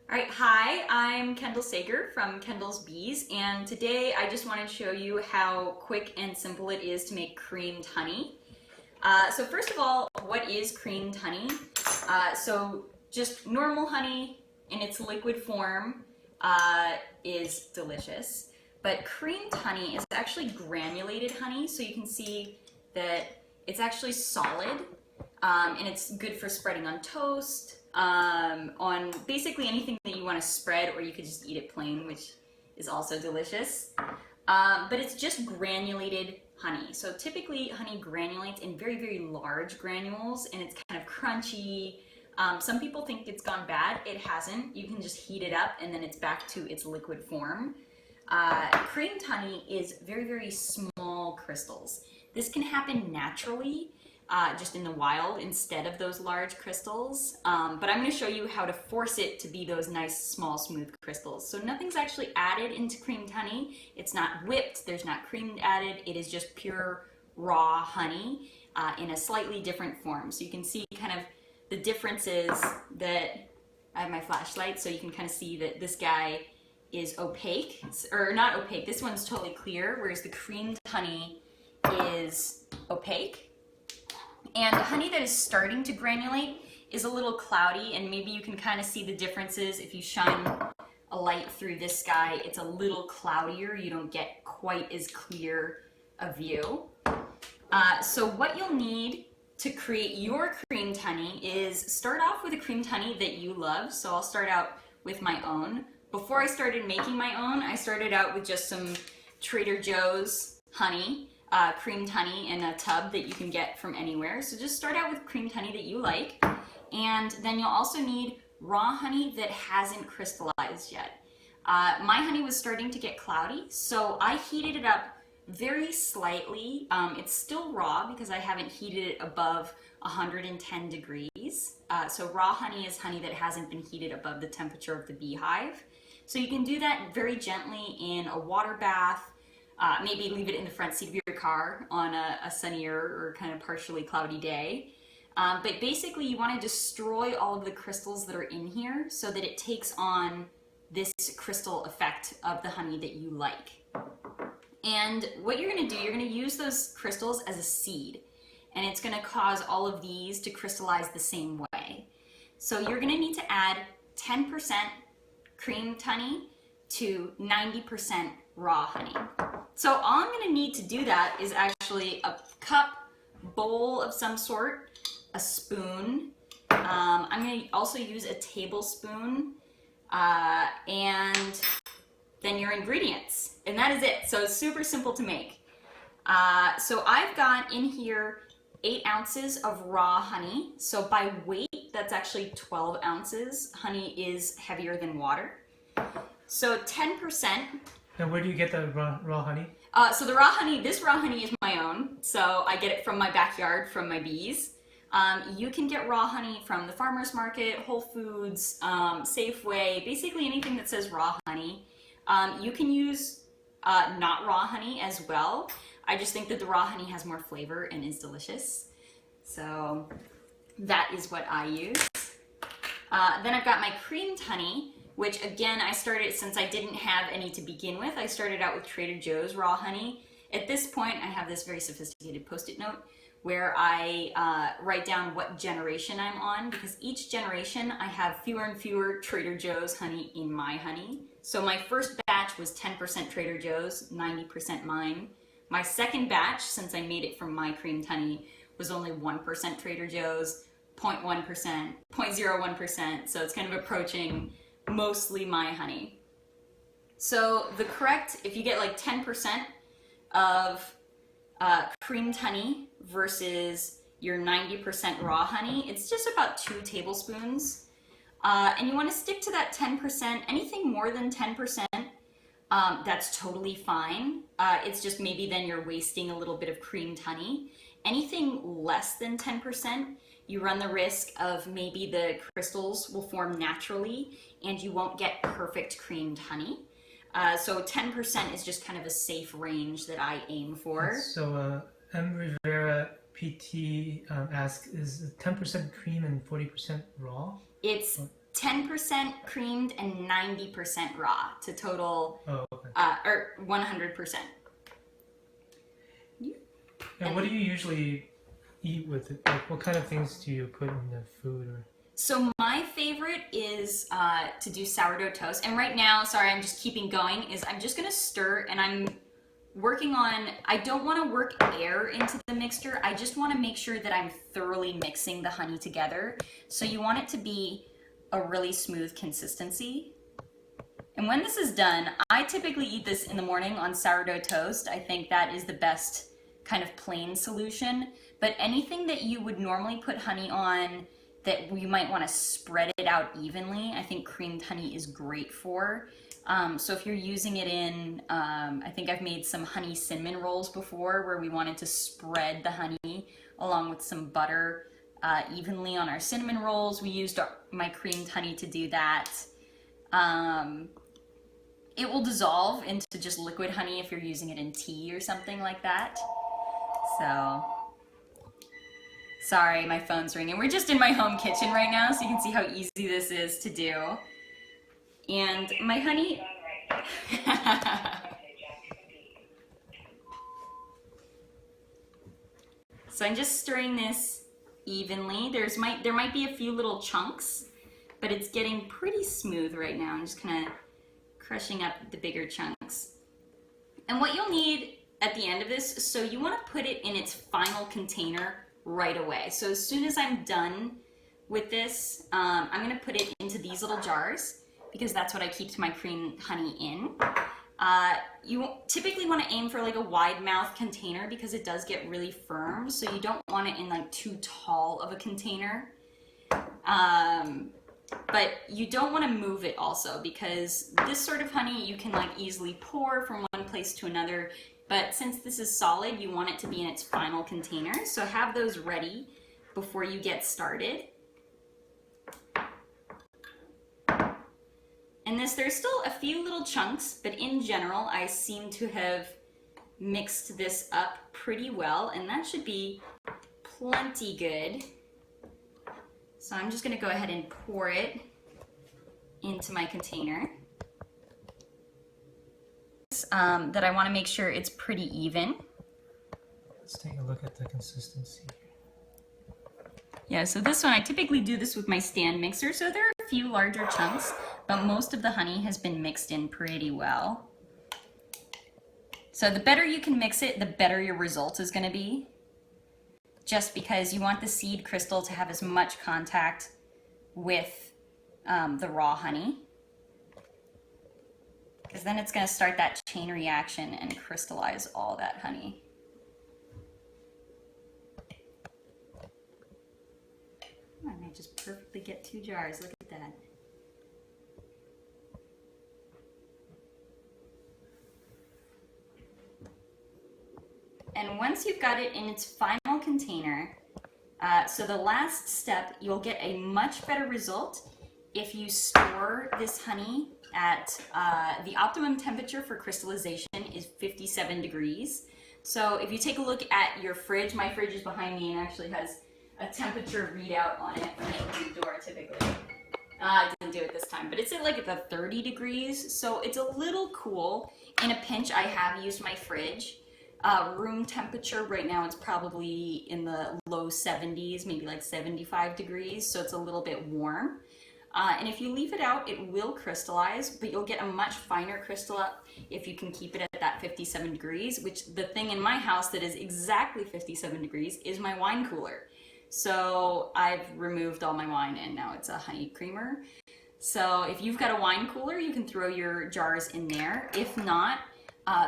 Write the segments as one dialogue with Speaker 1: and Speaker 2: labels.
Speaker 1: All right, hi, I'm Kendall Sager from Kendall's Bees, and today I just wanted to show you how quick and simple it is to make creamed honey. So first of all, what is creamed honey? So just normal honey in its liquid form is delicious, but creamed honey is actually granulated honey, so you can see that it's actually solid, and it's good for spreading on toast, on basically anything that you want to spread, or you could just eat it plain, which is also delicious. But it's just granulated honey. So typically honey granulates in very, very large granules, and it's kind of crunchy. Some people think it's gone bad. It hasn't. You can just heat it up and then it's back to its liquid form. Creamed honey is very, very small crystals. This can happen naturally, just in the wild instead of those large crystals. But I'm going to show you how to force it to be those nice, small, smooth crystals. So nothing's actually added into creamed honey. It's not whipped. There's not cream added. It is just pure raw honey in a slightly different form. So you can see kind of the differences that I have my flashlight, so you can kind of see that this guy is opaque, or not opaque. This one's totally clear, whereas the creamed honey is opaque. And the honey that is starting to granulate is a little cloudy, and maybe you can kind of see the differences. If you shine a light through this guy, it's a little cloudier. You don't get quite as clear a view. So what you'll need to create your creamed honey is start off with a creamed honey that you love. So I'll start out with my own. Before I started making my own, I started out with just some Trader Joe's honey. Creamed honey in a tub that you can get from anywhere. So just start out with creamed honey that you like, and then you'll also need raw honey that hasn't crystallized yet. My honey was starting to get cloudy, so I heated it up very slightly. It's still raw because I haven't heated it above 110 degrees. So raw honey is honey that hasn't been heated above the temperature of the beehive. So you can do that very gently in a water bath. Maybe leave it in the front seat of your car on a sunnier or kind of partially cloudy day. But basically you want to destroy all of the crystals that are in here so that it takes on this crystal effect of the honey that you like. And what you're going to do, you're going to use those crystals as a seed, and it's going to cause all of these to crystallize the same way. So you're going to need to add 10% creamed honey to 90% raw honey. So all I'm going to need to do that is actually a cup, bowl of some sort, a spoon. I'm going to also use a tablespoon, and then your ingredients. And that is it. So it's super simple to make. So I've got in here 8 ounces of raw honey. So by weight, that's actually 12 ounces. Honey is heavier than water. So 10%.
Speaker 2: Now, where do you get the raw honey?
Speaker 1: So the raw honey, this raw honey is my own. So I get it from my backyard, from my bees. You can get raw honey from the farmer's market, Whole Foods, Safeway, basically anything that says raw honey. You can use not raw honey as well. I just think that the raw honey has more flavor and is delicious. So that is what I use. Then I've got my creamed honey, which again, I started, since I didn't have any to begin with, I started out with Trader Joe's raw honey. At this point, I have this very sophisticated Post-it note where I write down what generation I'm on, because each generation I have fewer and fewer Trader Joe's honey in my honey. So my first batch was 10% Trader Joe's, 90% mine. My second batch, since I made it from my creamed honey, was only 1% Trader Joe's, 0.1%, 0.01%, so it's kind of approaching mostly my honey. So the correct, if you get like 10% of creamed honey versus your 90% raw honey, it's just about 2 tablespoons. And you want to stick to that 10%. Anything more than 10%, that's totally fine. It's just maybe then you're wasting a little bit of creamed honey. Anything less than 10%, you run the risk of maybe the crystals will form naturally and you won't get perfect creamed honey. So 10% is just kind of a safe range that I aim for.
Speaker 2: So M. Rivera PT asks, is 10% cream and 40% raw?
Speaker 1: It's 10% creamed and 90% raw to total,
Speaker 2: Oh, okay.
Speaker 1: or 100%.
Speaker 2: And what do you usually eat with it? Like, what kind of things do you put in the food? Or
Speaker 1: So my favorite is to do sourdough toast. And right now, sorry, I'm just keeping going, is I'm just gonna stir, and I'm working on, I don't wanna work air into the mixture. I just wanna make sure that I'm thoroughly mixing the honey together. So you want it to be a really smooth consistency. And when this is done, I typically eat this in the morning on sourdough toast. I think that is the best kind of plain solution. But anything that you would normally put honey on that you might want to spread it out evenly, I think creamed honey is great for. So if you're using it in, I think I've made some honey cinnamon rolls before where we wanted to spread the honey along with some butter evenly on our cinnamon rolls. We used my creamed honey to do that. It will dissolve into just liquid honey if you're using it in tea or something like that. So, sorry, my phone's ringing. We're just in my home kitchen right now, so you can see how easy this is to do. And my honey... So I'm just stirring this evenly. There might be a few little chunks, but it's getting pretty smooth right now. I'm just kind of crushing up the bigger chunks. And what you'll need at the end of this, so you want to put it in its final container right away. So as soon as I'm done with this, I'm going to put it into these little jars because that's what I keep my cream honey in. You typically want to aim for like a wide mouth container because it does get really firm, so you don't want it in like too tall of a container. But you don't want to move it also because this sort of honey you can like easily pour from one place to another. But since this is solid, you want it to be in its final container. So have those ready before you get started. And there's still a few little chunks, but in general, I seem to have mixed this up pretty well, and that should be plenty good. So I'm just gonna go ahead and pour it into my container. That I wanna make sure it's pretty even.
Speaker 2: let's take a look at the consistency.
Speaker 1: Yeah, so this one, I typically do this with my stand mixer, so there are a few larger chunks, but most of the honey has been mixed in pretty well. So the better you can mix it, the better your result is gonna be. Just because you want the seed crystal to have as much contact with the raw honey. Because then it's gonna start that chain reaction and crystallize all that honey. I might just perfectly get 2 jars, look at that. And once you've got it in its final container, so the last step, you'll get a much better result if you store this honey at the optimum temperature for crystallization is 57 degrees. So if you take a look at your fridge, my fridge is behind me and actually has a temperature readout on it when I open the door typically. I didn't do it this time, but it's at like the 30 degrees, so it's a little cool. In a pinch, I have used my fridge. Room temperature right now, it's probably in the low 70s, maybe like 75 degrees, so it's a little bit warm. And if you leave it out, it will crystallize, but you'll get a much finer crystal if you can keep it at that 57 degrees, which the thing in my house that is exactly 57 degrees is my wine cooler. So I've removed all my wine and now it's a honey creamer. So if you've got a wine cooler, you can throw your jars in there. If not,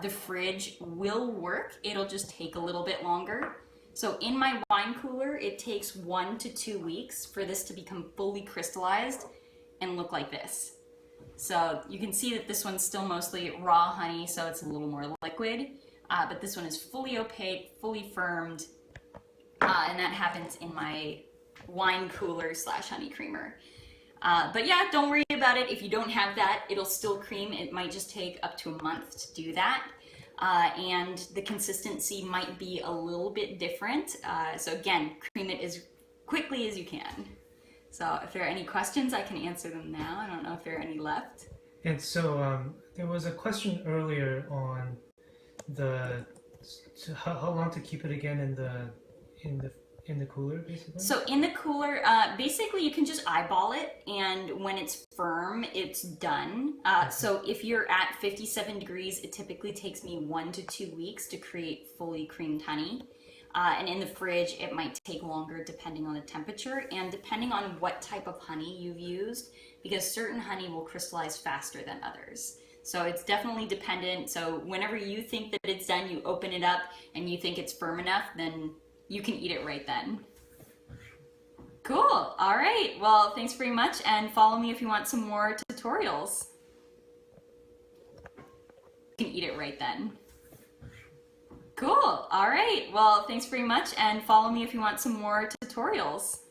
Speaker 1: the fridge will work. It'll just take a little bit longer. So in my wine cooler, it takes 1 to 2 weeks for this to become fully crystallized and look like this. So you can see that this one's still mostly raw honey, so it's a little more liquid, but this one is fully opaque, fully firmed, and that happens in my wine cooler / honey creamer. But yeah, don't worry about it. If you don't have that, it'll still cream. It might just take up to a month to do that. And the consistency might be a little bit different. So again, cream it as quickly as you can. So if there are any questions, I can answer them now. I don't know if there are any left.
Speaker 2: And so there was a question earlier on how long to keep it again in the cooler, basically.
Speaker 1: So in the cooler, basically you can just eyeball it, and when it's firm, it's done. So if you're at 57 degrees, it typically takes me 1 to 2 weeks to create fully creamed honey. And in the fridge, it might take longer depending on the temperature and depending on what type of honey you've used, because certain honey will crystallize faster than others. So it's definitely dependent. So whenever you think that it's done, you open it up and you think it's firm enough, then you can eat it right then. Cool. All right. Well, thanks very much, and follow me if you want some more tutorials. You can eat it right then. Cool. All right. Well, thanks very much, and follow me if you want some more tutorials.